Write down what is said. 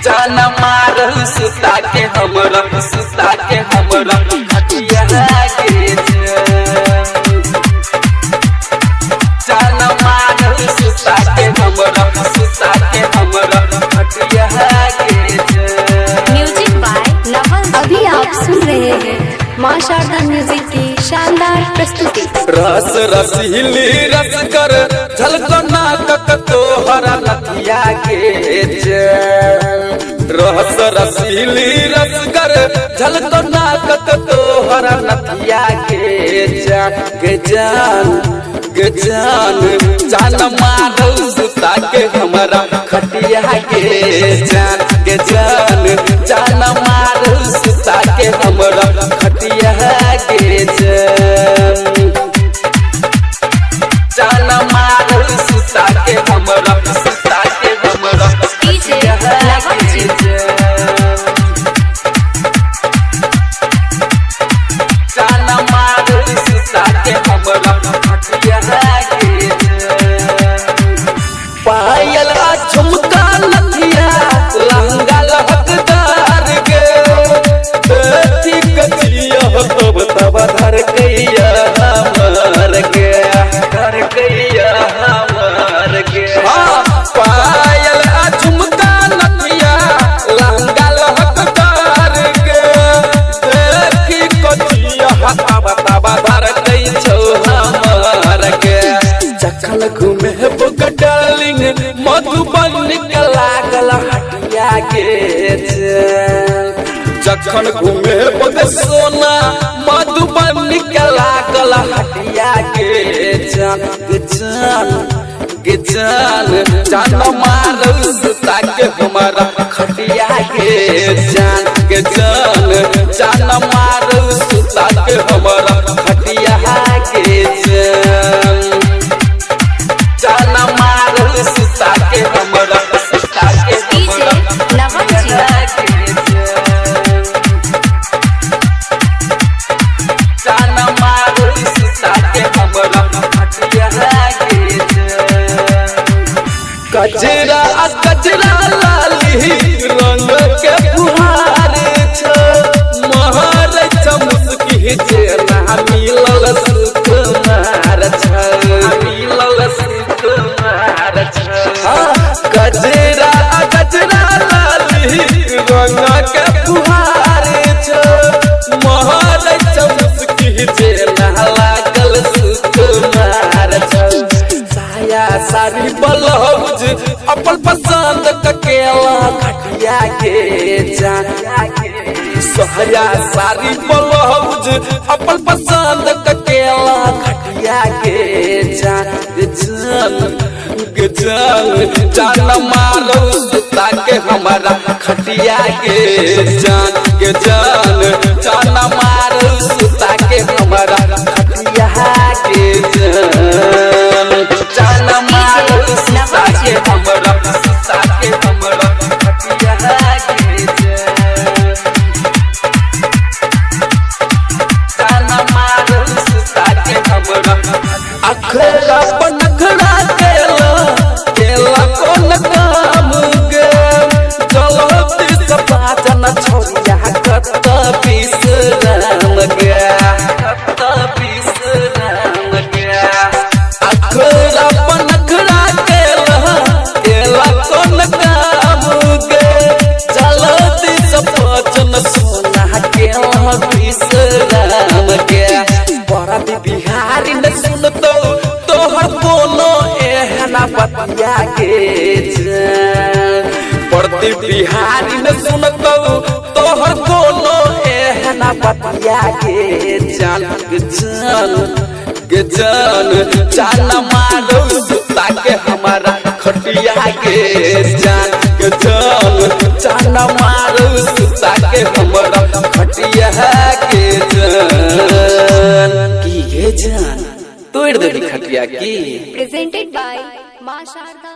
जान मारू सुता के हमरा खटिया के जान मारू सुता के हमरा खटिया के। म्यूजिक बाय नवल। अभी आप सुन रहे हैं मां शारदा म्यूजिक की शानदार प्रस्तुति। रस रसीली रस कर झलकना कक तोहरा नथिया के रस रसीली रस कर झलकना कक तोहरा नथिया के जान मारू सुता के हमरा खटिया के जान मारू सुता के हमरा खटिया के जान मारू सुता के हमरा खटिया के जान मारू सुता के हमरा खटिया के। पायल झुमका नथिया लहंगा लहकदार के ठीक कचिया तब धर कैया हमर के हाँ पायल झुमका नथिया लहंगा लहकदार के ठीक कचिया तब धर कै छौ हमर के। जखन घूमे डार्लिंग मधुबन के लागल हटिया के जखन घूमे सोना मधुबन के लागल हटिया के जान मारू सुता के हमरा खटिया के जान मारू सुता के हमरा खटिया के जान मारू सुता के हमरा जान मारू सुता के हमरा खटिया के। गजरा लाली रंग के फुहार छ महर छ मुस्की जेना मिलल सुकुमार छ गजरा लाली रंग के फुहार छ महर छ मुस्की जेना लागल सुकुमार छ। साया सारी ब्लाउज अपन पसंद ककेला खटिया के साया सारी ब्लाउज अपन पसंद ककेला खटिया के जान मारू सुता के हमरा खटिया के जान मारू सुता के हमरा खटिया के जान मारू सुता के हमरा खटिया के जान मारू सुता के हमरा अखरा बनखरा केला कोन काम गे चलो तीस पाचन छोरिया कत पीस राम गे अखरा बनखरा केला कोन काम गे चलो तीस पाचन सोना केला पीस राम गे। बड़ा बिहारी न सुनतो तोहर कोनो एहना बतिया के पड़ती बिहारी न सुनतो तोहर कोनो एहना बतिया के जान मारू सुता के हमारा खटिया के जान मारू सुता के हमारा खटिया के जान तोड़ दे खटिया की। प्रेजेंटेड बाय मां शारदा।